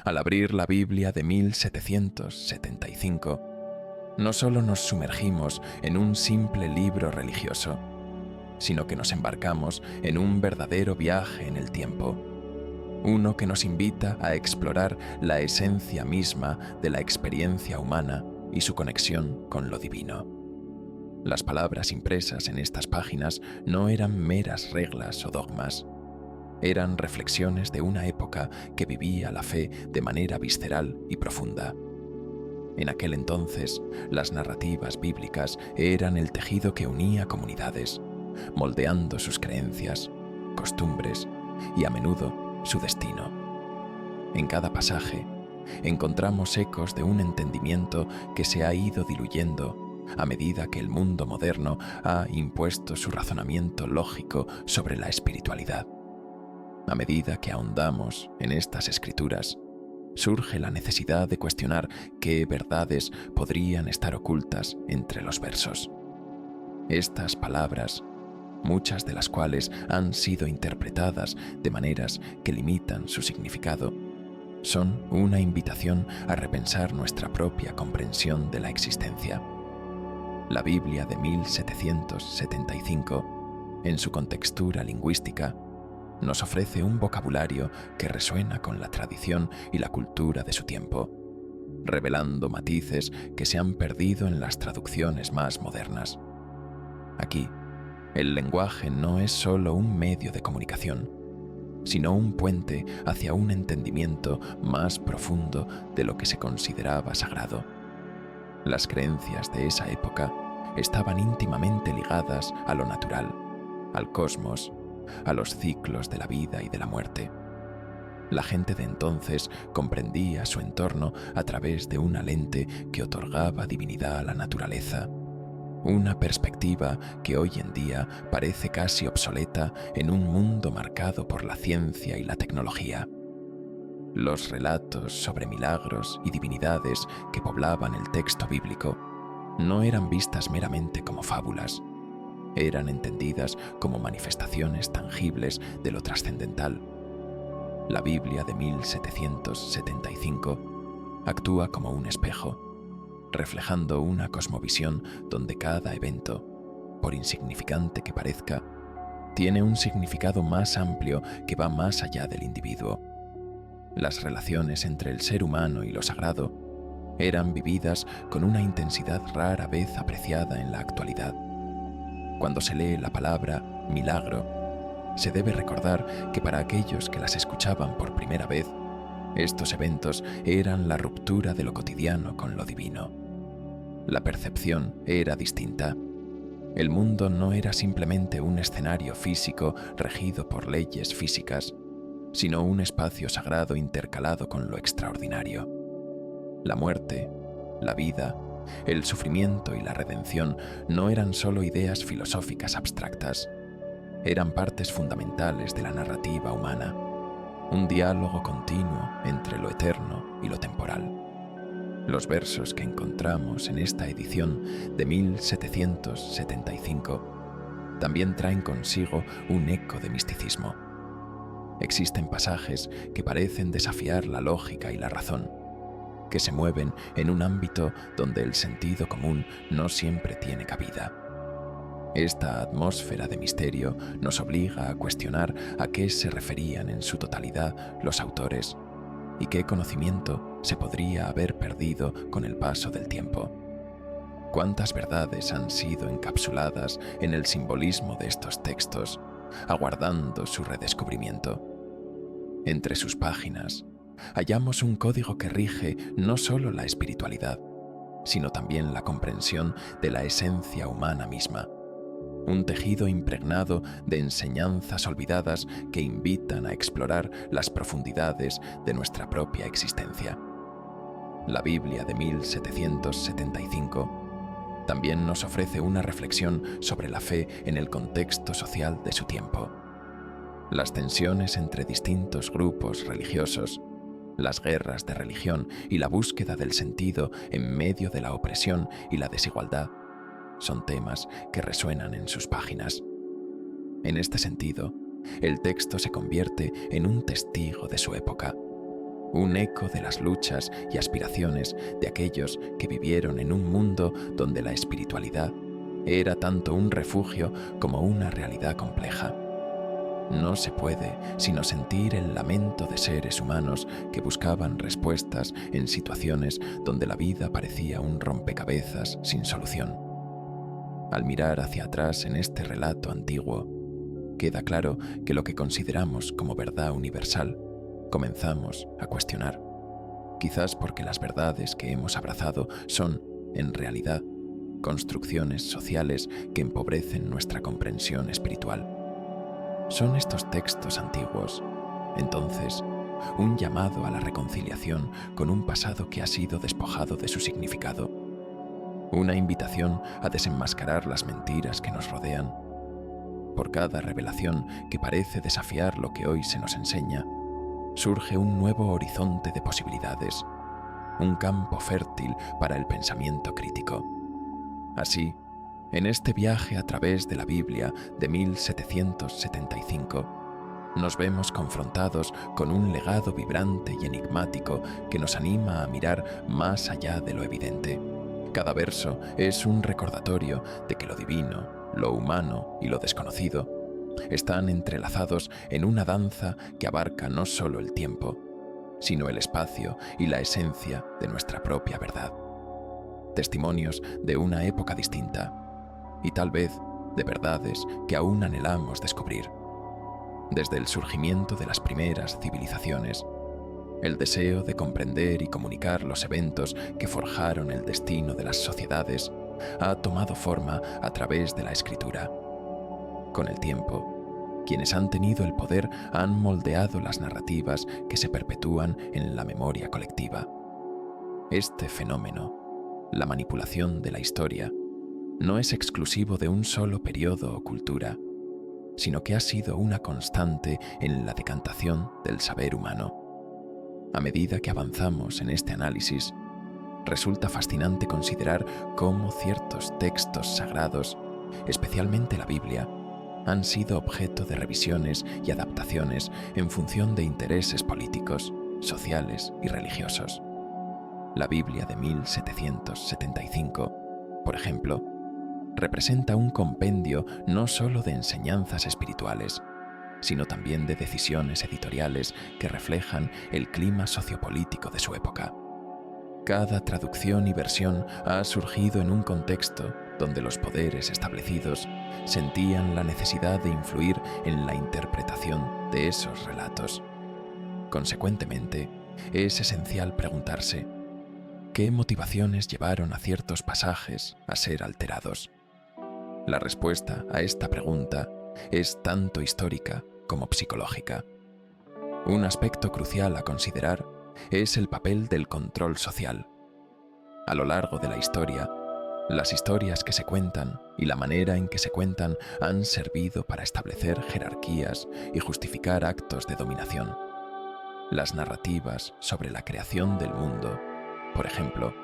Al abrir la Biblia de 1775, no solo nos sumergimos en un simple libro religioso, sino que nos embarcamos en un verdadero viaje en el tiempo, uno que nos invita a explorar la esencia misma de la experiencia humana y su conexión con lo divino. Las palabras impresas en estas páginas no eran meras reglas o dogmas, eran reflexiones de una época que vivía la fe de manera visceral y profunda. En aquel entonces, las narrativas bíblicas eran el tejido que unía comunidades, moldeando sus creencias, costumbres y a menudo su destino. En cada pasaje encontramos ecos de un entendimiento que se ha ido diluyendo a medida que el mundo moderno ha impuesto su razonamiento lógico sobre la espiritualidad. A medida que ahondamos en estas escrituras, surge la necesidad de cuestionar qué verdades podrían estar ocultas entre los versos. Estas palabras, muchas de las cuales han sido interpretadas de maneras que limitan su significado, son una invitación a repensar nuestra propia comprensión de la existencia. La Biblia de 1775, en su contextura lingüística, nos ofrece un vocabulario que resuena con la tradición y la cultura de su tiempo, revelando matices que se han perdido en las traducciones más modernas. Aquí, el lenguaje no es solo un medio de comunicación, sino un puente hacia un entendimiento más profundo de lo que se consideraba sagrado. Las creencias de esa época estaban íntimamente ligadas a lo natural, al cosmos, a los ciclos de la vida y de la muerte. La gente de entonces comprendía su entorno a través de una lente que otorgaba divinidad a la naturaleza, una perspectiva que hoy en día parece casi obsoleta en un mundo marcado por la ciencia y la tecnología. Los relatos sobre milagros y divinidades que poblaban el texto bíblico no eran vistas meramente como fábulas, eran entendidas como manifestaciones tangibles de lo trascendental. La Biblia de 1775 actúa como un espejo, reflejando una cosmovisión donde cada evento, por insignificante que parezca, tiene un significado más amplio que va más allá del individuo. Las relaciones entre el ser humano y lo sagrado eran vividas con una intensidad rara vez apreciada en la actualidad. Cuando se lee la palabra milagro, se debe recordar que para aquellos que las escuchaban por primera vez, estos eventos eran la ruptura de lo cotidiano con lo divino. La percepción era distinta. El mundo no era simplemente un escenario físico regido por leyes físicas, sino un espacio sagrado intercalado con lo extraordinario. La muerte, la vida, el sufrimiento y la redención no eran solo ideas filosóficas abstractas, eran partes fundamentales de la narrativa humana, un diálogo continuo entre lo eterno y lo temporal. Los versos que encontramos en esta edición de 1775 también traen consigo un eco de misticismo. Existen pasajes que parecen desafiar la lógica y la razón, que se mueven en un ámbito donde el sentido común no siempre tiene cabida. Esta atmósfera de misterio nos obliga a cuestionar a qué se referían en su totalidad los autores y qué conocimiento se podría haber perdido con el paso del tiempo. ¿Cuántas verdades han sido encapsuladas en el simbolismo de estos textos, aguardando su redescubrimiento? Entre sus páginas, hallamos un código que rige no solo la espiritualidad, sino también la comprensión de la esencia humana misma. Un tejido impregnado de enseñanzas olvidadas que invitan a explorar las profundidades de nuestra propia existencia. La Biblia de 1775 también nos ofrece una reflexión sobre la fe en el contexto social de su tiempo. Las tensiones entre distintos grupos religiosos, las guerras de religión y la búsqueda del sentido en medio de la opresión y la desigualdad son temas que resuenan en sus páginas. En este sentido, el texto se convierte en un testigo de su época, un eco de las luchas y aspiraciones de aquellos que vivieron en un mundo donde la espiritualidad era tanto un refugio como una realidad compleja. No se puede sino sentir el lamento de seres humanos que buscaban respuestas en situaciones donde la vida parecía un rompecabezas sin solución. Al mirar hacia atrás en este relato antiguo, queda claro que lo que consideramos como verdad universal comenzamos a cuestionar, quizás porque las verdades que hemos abrazado son, en realidad, construcciones sociales que empobrecen nuestra comprensión espiritual. ¿Son estos textos antiguos, entonces, un llamado a la reconciliación con un pasado que ha sido despojado de su significado? ¿Una invitación a desenmascarar las mentiras que nos rodean? Por cada revelación que parece desafiar lo que hoy se nos enseña, surge un nuevo horizonte de posibilidades, un campo fértil para el pensamiento crítico. Así, en este viaje a través de la Biblia de 1775, nos vemos confrontados con un legado vibrante y enigmático que nos anima a mirar más allá de lo evidente. Cada verso es un recordatorio de que lo divino, lo humano y lo desconocido están entrelazados en una danza que abarca no solo el tiempo, sino el espacio y la esencia de nuestra propia verdad. Testimonios de una época distinta, y tal vez de verdades que aún anhelamos descubrir. Desde el surgimiento de las primeras civilizaciones, el deseo de comprender y comunicar los eventos que forjaron el destino de las sociedades ha tomado forma a través de la escritura. Con el tiempo, quienes han tenido el poder han moldeado las narrativas que se perpetúan en la memoria colectiva. Este fenómeno, la manipulación de la historia, no es exclusivo de un solo periodo o cultura, sino que ha sido una constante en la decantación del saber humano. A medida que avanzamos en este análisis, resulta fascinante considerar cómo ciertos textos sagrados, especialmente la Biblia, han sido objeto de revisiones y adaptaciones en función de intereses políticos, sociales y religiosos. La Biblia de 1775, por ejemplo, representa un compendio no solo de enseñanzas espirituales, sino también de decisiones editoriales que reflejan el clima sociopolítico de su época. Cada traducción y versión ha surgido en un contexto donde los poderes establecidos sentían la necesidad de influir en la interpretación de esos relatos. Consecuentemente, es esencial preguntarse, ¿qué motivaciones llevaron a ciertos pasajes a ser alterados? La respuesta a esta pregunta es tanto histórica como psicológica. Un aspecto crucial a considerar es el papel del control social. A lo largo de la historia, las historias que se cuentan y la manera en que se cuentan han servido para establecer jerarquías y justificar actos de dominación. Las narrativas sobre la creación del mundo, por ejemplo,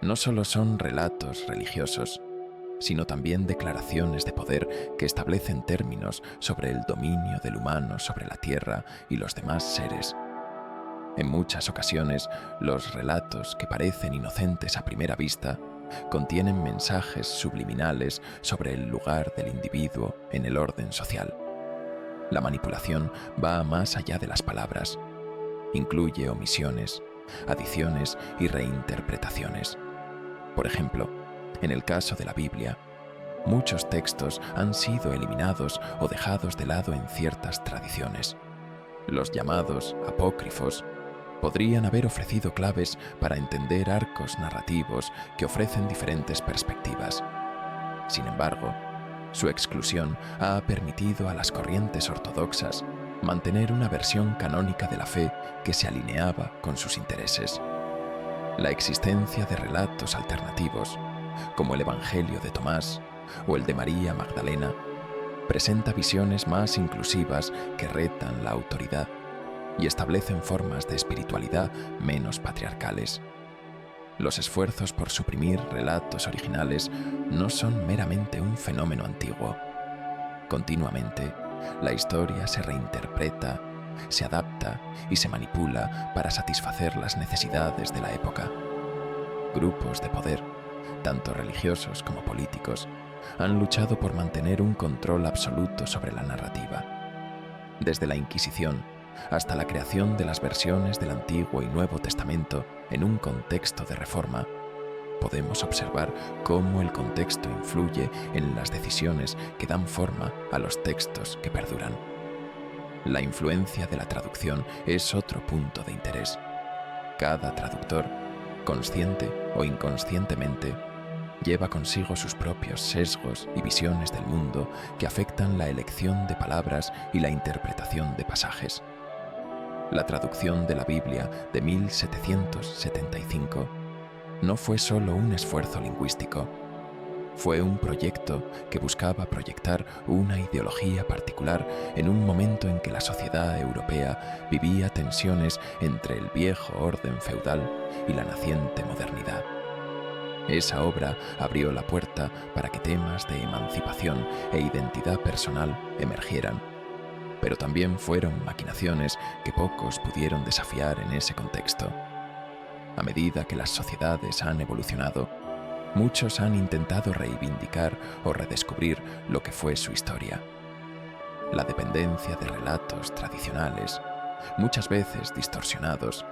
no solo son relatos religiosos, sino también declaraciones de poder que establecen términos sobre el dominio del humano sobre la tierra y los demás seres. En muchas ocasiones, los relatos que parecen inocentes a primera vista contienen mensajes subliminales sobre el lugar del individuo en el orden social. La manipulación va más allá de las palabras. Incluye omisiones, adiciones y reinterpretaciones. Por ejemplo, en el caso de la Biblia, muchos textos han sido eliminados o dejados de lado en ciertas tradiciones. Los llamados apócrifos podrían haber ofrecido claves para entender arcos narrativos que ofrecen diferentes perspectivas. Sin embargo, su exclusión ha permitido a las corrientes ortodoxas mantener una versión canónica de la fe que se alineaba con sus intereses. La existencia de relatos alternativos, como el Evangelio de Tomás o el de María Magdalena, presenta visiones más inclusivas que retan la autoridad y establecen formas de espiritualidad menos patriarcales. Los esfuerzos por suprimir relatos originales no son meramente un fenómeno antiguo. Continuamente, la historia se reinterpreta, se adapta y se manipula para satisfacer las necesidades de la época. Grupos de poder, tanto religiosos como políticos, han luchado por mantener un control absoluto sobre la narrativa. Desde la Inquisición hasta la creación de las versiones del Antiguo y Nuevo Testamento en un contexto de reforma, podemos observar cómo el contexto influye en las decisiones que dan forma a los textos que perduran. La influencia de la traducción es otro punto de interés. Cada traductor, consciente o inconscientemente, lleva consigo sus propios sesgos y visiones del mundo que afectan la elección de palabras y la interpretación de pasajes. La traducción de la Biblia de 1775 no fue solo un esfuerzo lingüístico, fue un proyecto que buscaba proyectar una ideología particular en un momento en que la sociedad europea vivía tensiones entre el viejo orden feudal y la naciente modernidad. Esa obra abrió la puerta para que temas de emancipación e identidad personal emergieran, pero también fueron maquinaciones que pocos pudieron desafiar en ese contexto. A medida que las sociedades han evolucionado, muchos han intentado reivindicar o redescubrir lo que fue su historia. La dependencia de relatos tradicionales, muchas veces distorsionados,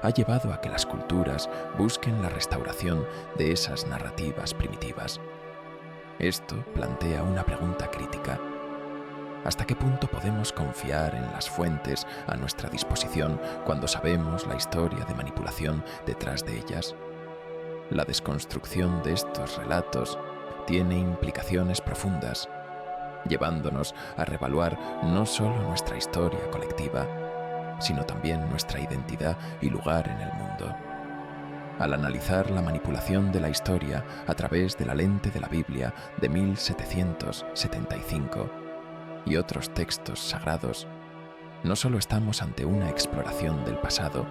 ha llevado a que las culturas busquen la restauración de esas narrativas primitivas. Esto plantea una pregunta crítica. ¿Hasta qué punto podemos confiar en las fuentes a nuestra disposición cuando sabemos la historia de manipulación detrás de ellas? La desconstrucción de estos relatos tiene implicaciones profundas, llevándonos a reevaluar no solo nuestra historia colectiva, sino también nuestra identidad y lugar en el mundo. Al analizar la manipulación de la historia a través de la lente de la Biblia de 1775 y otros textos sagrados, no solo estamos ante una exploración del pasado,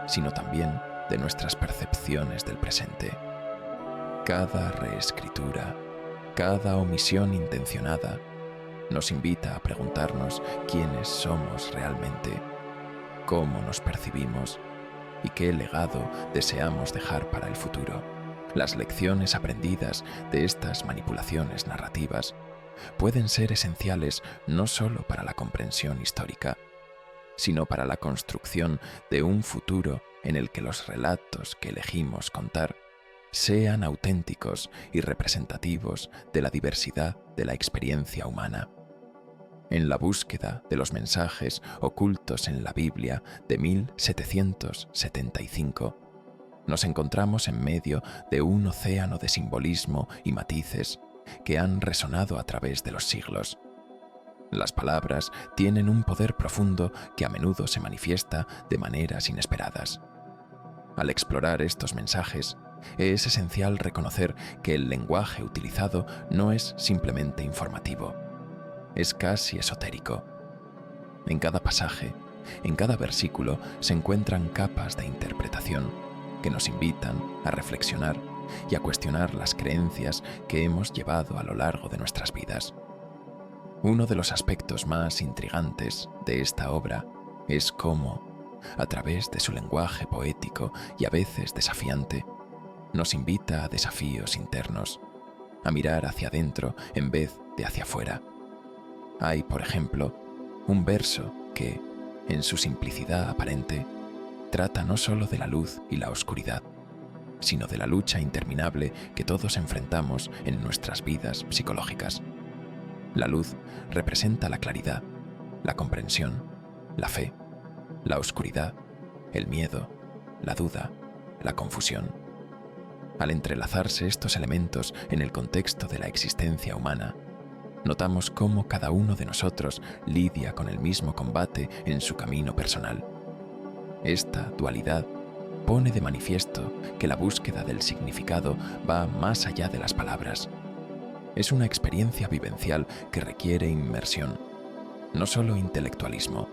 sino también de nuestras percepciones del presente. Cada reescritura, cada omisión intencionada, nos invita a preguntarnos quiénes somos realmente, cómo nos percibimos y qué legado deseamos dejar para el futuro. Las lecciones aprendidas de estas manipulaciones narrativas pueden ser esenciales no solo para la comprensión histórica, sino para la construcción de un futuro en el que los relatos que elegimos contar sean auténticos y representativos de la diversidad de la experiencia humana. En la búsqueda de los mensajes ocultos en la Biblia de 1775, nos encontramos en medio de un océano de simbolismo y matices que han resonado a través de los siglos. Las palabras tienen un poder profundo que a menudo se manifiesta de maneras inesperadas. Al explorar estos mensajes, es esencial reconocer que el lenguaje utilizado no es simplemente informativo, es casi esotérico. En cada pasaje, en cada versículo, se encuentran capas de interpretación que nos invitan a reflexionar y a cuestionar las creencias que hemos llevado a lo largo de nuestras vidas. Uno de los aspectos más intrigantes de esta obra es cómo, a través de su lenguaje poético y a veces desafiante, nos invita a desafíos internos, a mirar hacia adentro en vez de hacia afuera. Hay, por ejemplo, un verso que, en su simplicidad aparente, trata no solo de la luz y la oscuridad, sino de la lucha interminable que todos enfrentamos en nuestras vidas psicológicas. La luz representa la claridad, la comprensión, la fe; la oscuridad, el miedo, la duda, la confusión. Al entrelazarse estos elementos en el contexto de la existencia humana, notamos cómo cada uno de nosotros lidia con el mismo combate en su camino personal. Esta dualidad pone de manifiesto que la búsqueda del significado va más allá de las palabras. Es una experiencia vivencial que requiere inmersión, no solo intelectualismo.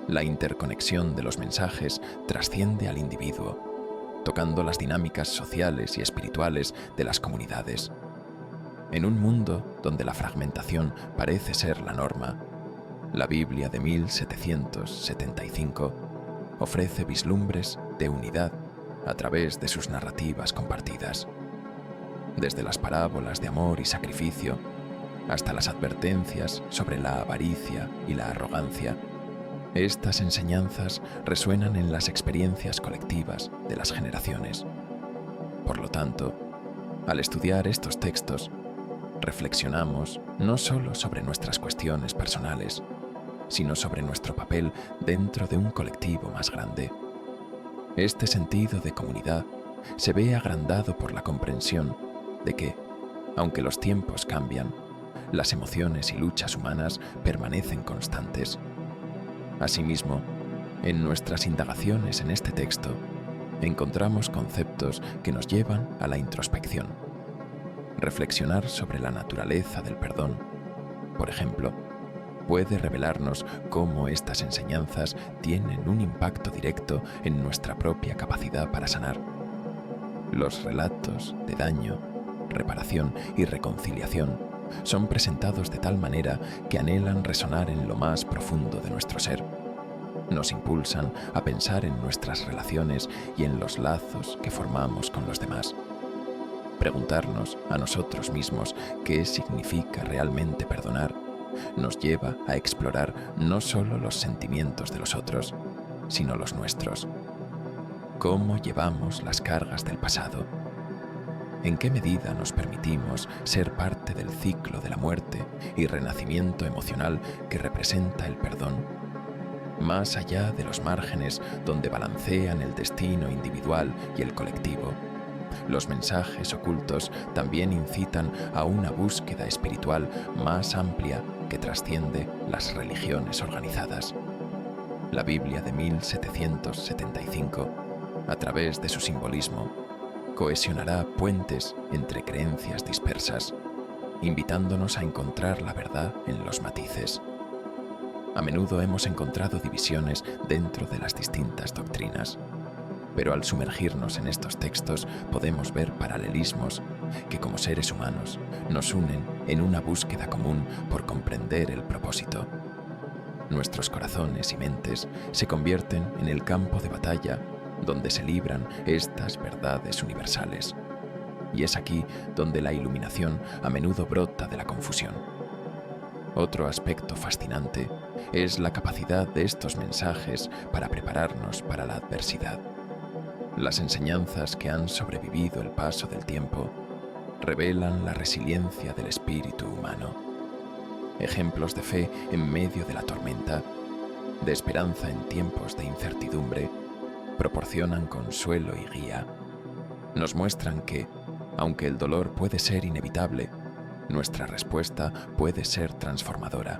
La interconexión de los mensajes trasciende al individuo, tocando las dinámicas sociales y espirituales de las comunidades. En un mundo donde la fragmentación parece ser la norma, La Biblia de 1775 ofrece vislumbres de unidad a través de sus narrativas compartidas. Desde las parábolas de amor y sacrificio hasta las advertencias sobre la avaricia y la arrogancia, estas enseñanzas resuenan en las experiencias colectivas de las generaciones. Por lo tanto, al estudiar estos textos, reflexionamos no solo sobre nuestras cuestiones personales, sino sobre nuestro papel dentro de un colectivo más grande. Este sentido de comunidad se ve agrandado por la comprensión de que, aunque los tiempos cambian, las emociones y luchas humanas permanecen constantes. Asimismo, en nuestras indagaciones en este texto, encontramos conceptos que nos llevan a la introspección. Reflexionar sobre la naturaleza del perdón, por ejemplo, puede revelarnos cómo estas enseñanzas tienen un impacto directo en nuestra propia capacidad para sanar. Los relatos de daño, reparación y reconciliación son presentados de tal manera que anhelan resonar en lo más profundo de nuestro ser. Nos impulsan a pensar en nuestras relaciones y en los lazos que formamos con los demás. Preguntarnos a nosotros mismos qué significa realmente perdonar nos lleva a explorar no solo los sentimientos de los otros, sino los nuestros. ¿Cómo llevamos las cargas del pasado? ¿En qué medida nos permitimos ser parte del ciclo de la muerte y renacimiento emocional que representa el perdón? Más allá de los márgenes donde balancean el destino individual y el colectivo, los mensajes ocultos también incitan a una búsqueda espiritual más amplia que trasciende las religiones organizadas. La Biblia de 1775, a través de su simbolismo, cohesionará puentes entre creencias dispersas, invitándonos a encontrar la verdad en los matices. A menudo hemos encontrado divisiones dentro de las distintas doctrinas, pero al sumergirnos en estos textos podemos ver paralelismos que como seres humanos nos unen en una búsqueda común por comprender el propósito. Nuestros corazones y mentes se convierten en el campo de batalla donde se libran estas verdades universales. Y es aquí donde la iluminación a menudo brota de la confusión. Otro aspecto fascinante es la capacidad de estos mensajes para prepararnos para la adversidad. Las enseñanzas que han sobrevivido el paso del tiempo revelan la resiliencia del espíritu humano. Ejemplos de fe en medio de la tormenta, de esperanza en tiempos de incertidumbre, proporcionan consuelo y guía. Nos muestran que, aunque el dolor puede ser inevitable, nuestra respuesta puede ser transformadora.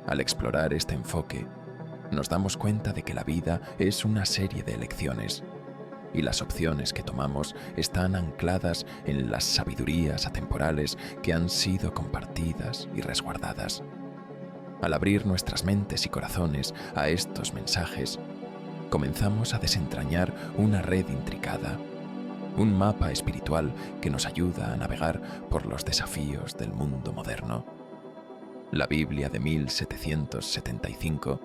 Al explorar este enfoque, nos damos cuenta de que la vida es una serie de elecciones, y las opciones que tomamos están ancladas en las sabidurías atemporales que han sido compartidas y resguardadas. Al abrir nuestras mentes y corazones a estos mensajes, comenzamos a desentrañar una red intricada, un mapa espiritual que nos ayuda a navegar por los desafíos del mundo moderno. La Biblia de 1775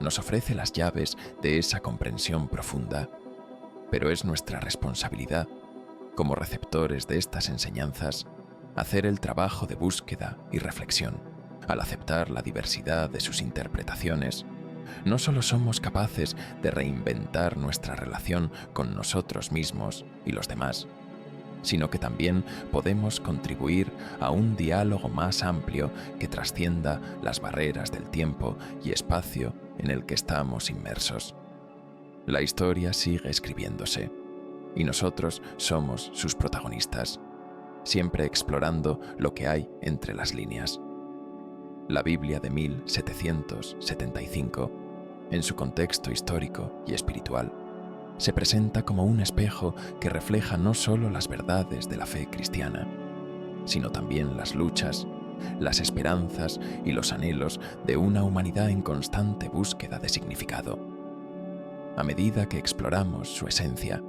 nos ofrece las llaves de esa comprensión profunda, pero es nuestra responsabilidad, como receptores de estas enseñanzas, hacer el trabajo de búsqueda y reflexión. Al aceptar la diversidad de sus interpretaciones, no solo somos capaces de reinventar nuestra relación con nosotros mismos y los demás, sino que también podemos contribuir a un diálogo más amplio que trascienda las barreras del tiempo y espacio en el que estamos inmersos. La historia sigue escribiéndose, y nosotros somos sus protagonistas, siempre explorando lo que hay entre las líneas. La Biblia de 1775, en su contexto histórico y espiritual, se presenta como un espejo que refleja no solo las verdades de la fe cristiana, sino también las luchas, las esperanzas y los anhelos de una humanidad en constante búsqueda de significado. A medida que exploramos su esencia,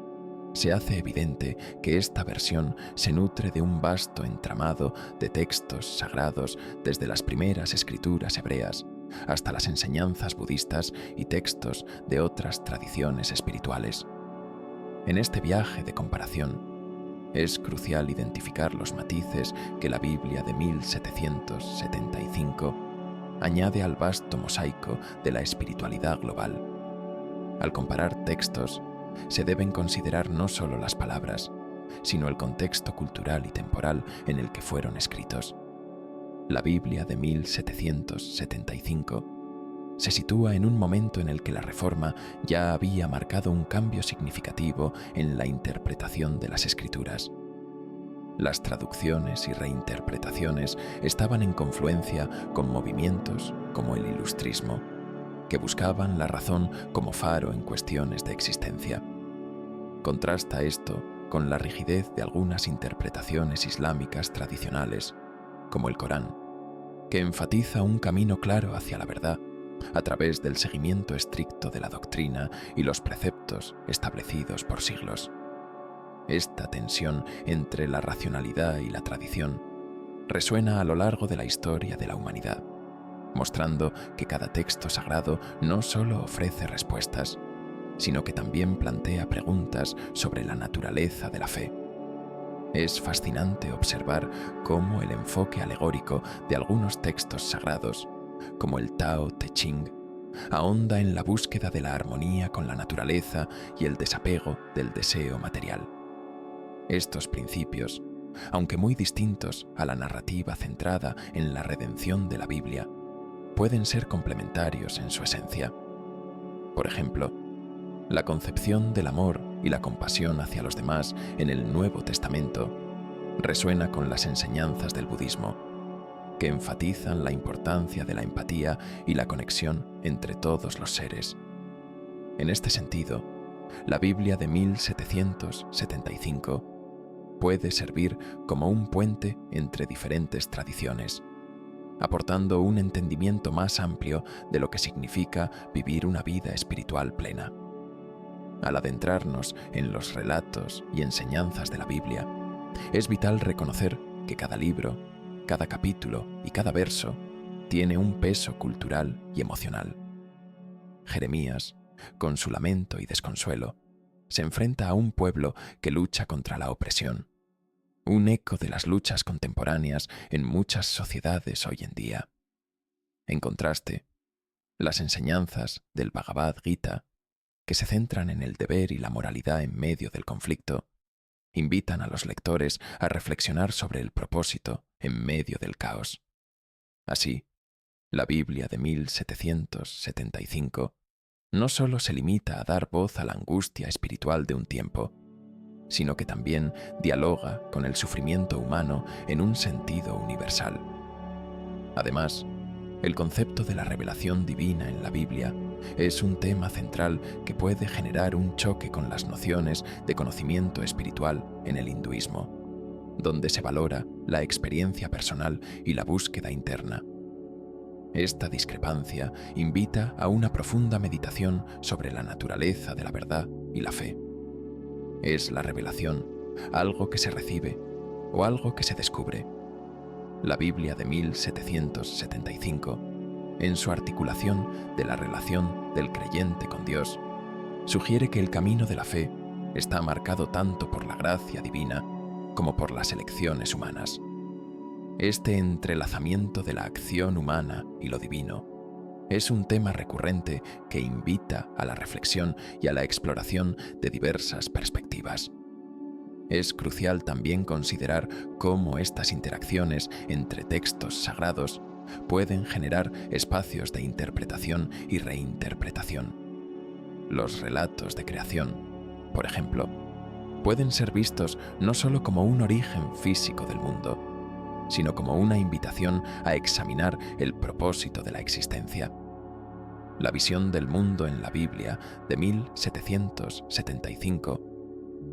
se hace evidente que esta versión se nutre de un vasto entramado de textos sagrados desde las primeras escrituras hebreas hasta las enseñanzas budistas y textos de otras tradiciones espirituales. En este viaje de comparación, es crucial identificar los matices que la Biblia de 1775 añade al vasto mosaico de la espiritualidad global. Al comparar textos, se deben considerar no solo las palabras, sino el contexto cultural y temporal en el que fueron escritos. La Biblia de 1775 se sitúa en un momento en el que la Reforma ya había marcado un cambio significativo en la interpretación de las Escrituras. Las traducciones y reinterpretaciones estaban en confluencia con movimientos como el ilustrismo, que buscaban la razón como faro en cuestiones de existencia. Contrasta esto con la rigidez de algunas interpretaciones islámicas tradicionales, como el Corán, que enfatiza un camino claro hacia la verdad a través del seguimiento estricto de la doctrina y los preceptos establecidos por siglos. Esta tensión entre la racionalidad y la tradición resuena a lo largo de la historia de la humanidad, mostrando que cada texto sagrado no solo ofrece respuestas, sino que también plantea preguntas sobre la naturaleza de la fe. Es fascinante observar cómo el enfoque alegórico de algunos textos sagrados, como el Tao Te Ching, ahonda en la búsqueda de la armonía con la naturaleza y el desapego del deseo material. Estos principios, aunque muy distintos a la narrativa centrada en la redención de la Biblia, pueden ser complementarios en su esencia. Por ejemplo, la concepción del amor y la compasión hacia los demás en el Nuevo Testamento resuena con las enseñanzas del budismo, que enfatizan la importancia de la empatía y la conexión entre todos los seres. En este sentido, la Biblia de 1775 puede servir como un puente entre diferentes tradiciones, aportando un entendimiento más amplio de lo que significa vivir una vida espiritual plena. Al adentrarnos en los relatos y enseñanzas de la Biblia, es vital reconocer que cada libro, cada capítulo y cada verso tiene un peso cultural y emocional. Jeremías, con su lamento y desconsuelo, se enfrenta a un pueblo que lucha contra la opresión, un eco de las luchas contemporáneas en muchas sociedades hoy en día. En contraste, las enseñanzas del Bhagavad Gita, que se centran en el deber y la moralidad en medio del conflicto, invitan a los lectores a reflexionar sobre el propósito en medio del caos. Así, la Biblia de 1775 no solo se limita a dar voz a la angustia espiritual de un tiempo, sino que también dialoga con el sufrimiento humano en un sentido universal. Además, el concepto de la revelación divina en la Biblia es un tema central que puede generar un choque con las nociones de conocimiento espiritual en el hinduismo, donde se valora la experiencia personal y la búsqueda interna. Esta discrepancia invita a una profunda meditación sobre la naturaleza de la verdad y la fe. ¿Es la revelación algo que se recibe o algo que se descubre? La Biblia de 1775, en su articulación de la relación del creyente con Dios, sugiere que el camino de la fe está marcado tanto por la gracia divina como por las elecciones humanas. Este entrelazamiento de la acción humana y lo divino es un tema recurrente que invita a la reflexión y a la exploración de diversas perspectivas. Es crucial también considerar cómo estas interacciones entre textos sagrados pueden generar espacios de interpretación y reinterpretación. Los relatos de creación, por ejemplo, pueden ser vistos no solo como un origen físico del mundo, sino como una invitación a examinar el propósito de la existencia. La visión del mundo en la Biblia de 1775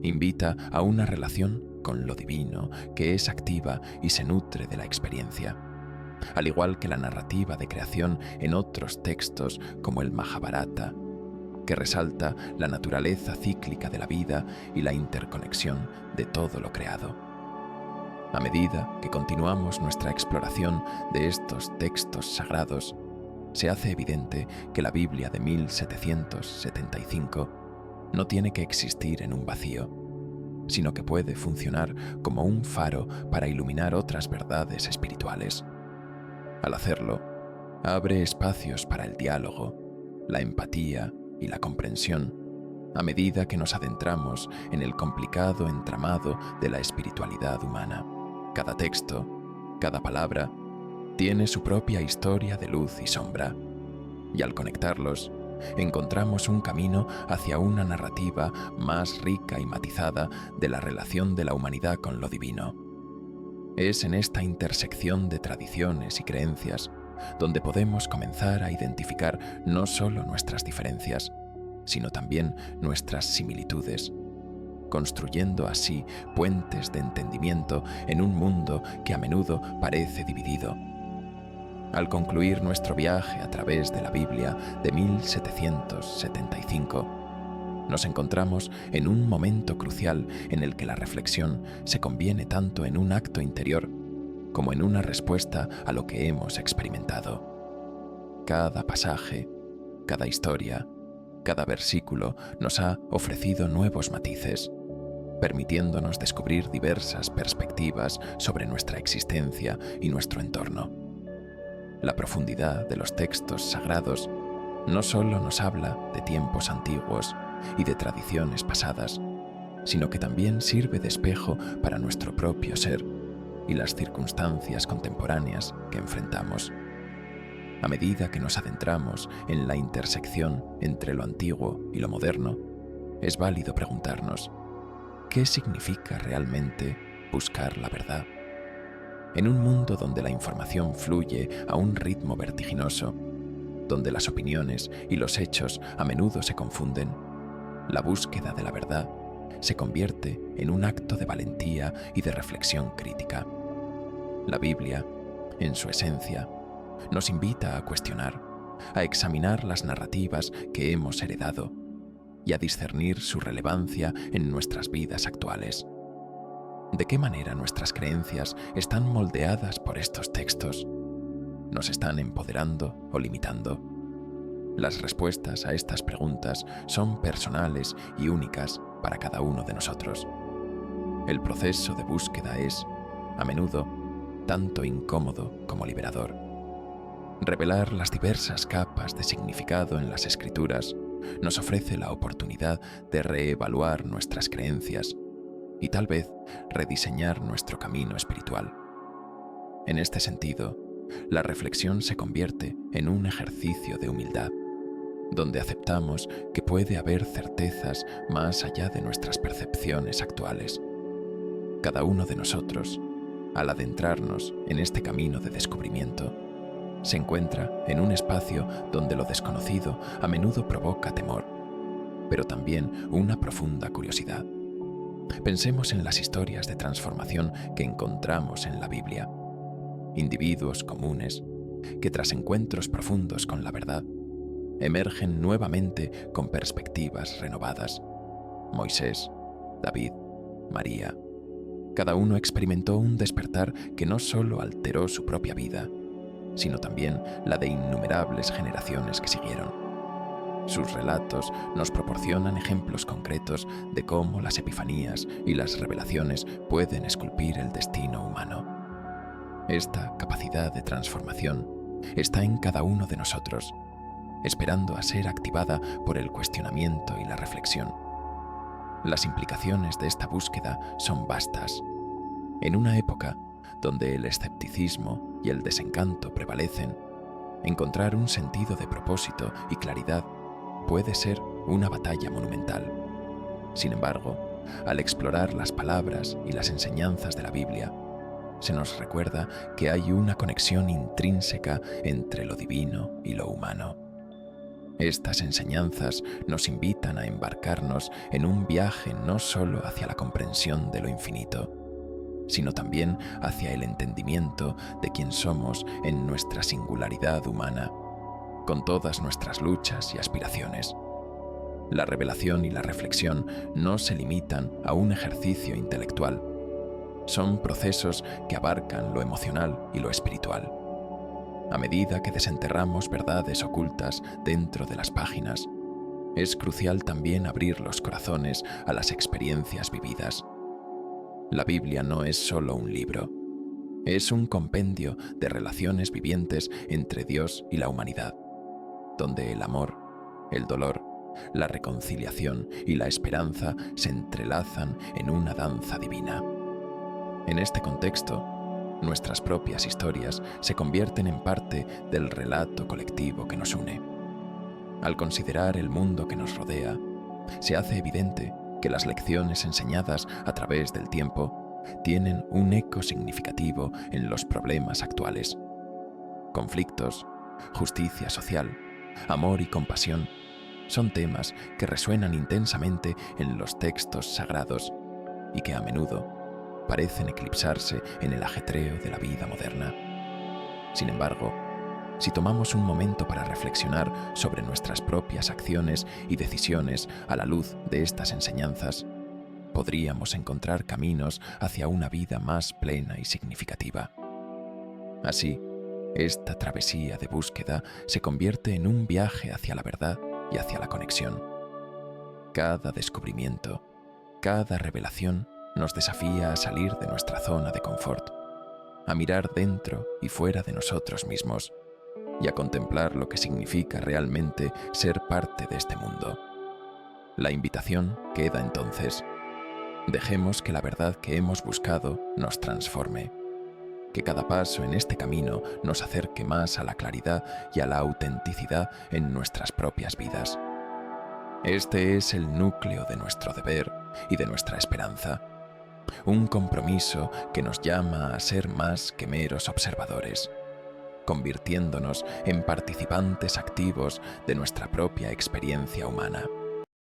invita a una relación con lo divino que es activa y se nutre de la experiencia, al igual que la narrativa de creación en otros textos como el Mahabharata, que resalta la naturaleza cíclica de la vida y la interconexión de todo lo creado. A medida que continuamos nuestra exploración de estos textos sagrados, se hace evidente que la Biblia de 1775 no tiene que existir en un vacío, sino que puede funcionar como un faro para iluminar otras verdades espirituales. Al hacerlo, abre espacios para el diálogo, la empatía y la comprensión a medida que nos adentramos en el complicado entramado de la espiritualidad humana. Cada texto, cada palabra, tiene su propia historia de luz y sombra, y al conectarlos, encontramos un camino hacia una narrativa más rica y matizada de la relación de la humanidad con lo divino. Es en esta intersección de tradiciones y creencias donde podemos comenzar a identificar no solo nuestras diferencias, sino también nuestras similitudes, construyendo así puentes de entendimiento en un mundo que a menudo parece dividido. Al concluir nuestro viaje a través de la Biblia de 1775, nos encontramos en un momento crucial en el que la reflexión se conviene tanto en un acto interior como en una respuesta a lo que hemos experimentado. Cada pasaje, cada historia, cada versículo nos ha ofrecido nuevos matices, permitiéndonos descubrir diversas perspectivas sobre nuestra existencia y nuestro entorno. La profundidad de los textos sagrados no solo nos habla de tiempos antiguos y de tradiciones pasadas, sino que también sirve de espejo para nuestro propio ser y las circunstancias contemporáneas que enfrentamos. A medida que nos adentramos en la intersección entre lo antiguo y lo moderno, es válido preguntarnos, ¿qué significa realmente buscar la verdad? En un mundo donde la información fluye a un ritmo vertiginoso, donde las opiniones y los hechos a menudo se confunden, la búsqueda de la verdad se convierte en un acto de valentía y de reflexión crítica. La Biblia, en su esencia, nos invita a cuestionar, a examinar las narrativas que hemos heredado y a discernir su relevancia en nuestras vidas actuales. ¿De qué manera nuestras creencias están moldeadas por estos textos? ¿Nos están empoderando o limitando? Las respuestas a estas preguntas son personales y únicas para cada uno de nosotros. El proceso de búsqueda es, a menudo, tanto incómodo como liberador. Revelar las diversas capas de significado en las Escrituras nos ofrece la oportunidad de reevaluar nuestras creencias y tal vez rediseñar nuestro camino espiritual. En este sentido, la reflexión se convierte en un ejercicio de humildad, donde aceptamos que puede haber certezas más allá de nuestras percepciones actuales. Cada uno de nosotros, al adentrarnos en este camino de descubrimiento, se encuentra en un espacio donde lo desconocido a menudo provoca temor, pero también una profunda curiosidad. Pensemos en las historias de transformación que encontramos en la Biblia. Individuos comunes que tras encuentros profundos con la verdad, emergen nuevamente con perspectivas renovadas. Moisés, David, María. Cada uno experimentó un despertar que no solo alteró su propia vida, sino también la de innumerables generaciones que siguieron. Sus relatos nos proporcionan ejemplos concretos de cómo las epifanías y las revelaciones pueden esculpir el destino humano. Esta capacidad de transformación está en cada uno de nosotros, esperando a ser activada por el cuestionamiento y la reflexión. Las implicaciones de esta búsqueda son vastas. En una época donde el escepticismo y el desencanto prevalecen, encontrar un sentido de propósito y claridad puede ser una batalla monumental. Sin embargo, al explorar las palabras y las enseñanzas de la Biblia, se nos recuerda que hay una conexión intrínseca entre lo divino y lo humano. Estas enseñanzas nos invitan a embarcarnos en un viaje no solo hacia la comprensión de lo infinito, sino también hacia el entendimiento de quién somos en nuestra singularidad humana, con todas nuestras luchas y aspiraciones. La revelación y la reflexión no se limitan a un ejercicio intelectual. Son procesos que abarcan lo emocional y lo espiritual. A medida que desenterramos verdades ocultas dentro de las páginas, es crucial también abrir los corazones a las experiencias vividas. La Biblia no es solo un libro, es un compendio de relaciones vivientes entre Dios y la humanidad, donde el amor, el dolor, la reconciliación y la esperanza se entrelazan en una danza divina. En este contexto, nuestras propias historias se convierten en parte del relato colectivo que nos une. Al considerar el mundo que nos rodea, se hace evidente que las lecciones enseñadas a través del tiempo tienen un eco significativo en los problemas actuales. Conflictos, justicia social, amor y compasión son temas que resuenan intensamente en los textos sagrados y que a menudo parecen eclipsarse en el ajetreo de la vida moderna. Sin embargo, si tomamos un momento para reflexionar sobre nuestras propias acciones y decisiones a la luz de estas enseñanzas, podríamos encontrar caminos hacia una vida más plena y significativa. Así, esta travesía de búsqueda se convierte en un viaje hacia la verdad y hacia la conexión. Cada descubrimiento, cada revelación nos desafía a salir de nuestra zona de confort, a mirar dentro y fuera de nosotros mismos y a contemplar lo que significa realmente ser parte de este mundo. La invitación queda entonces: dejemos que la verdad que hemos buscado nos transforme, que cada paso en este camino nos acerque más a la claridad y a la autenticidad en nuestras propias vidas. Este es el núcleo de nuestro deber y de nuestra esperanza, un compromiso que nos llama a ser más que meros observadores, convirtiéndonos en participantes activos de nuestra propia experiencia humana.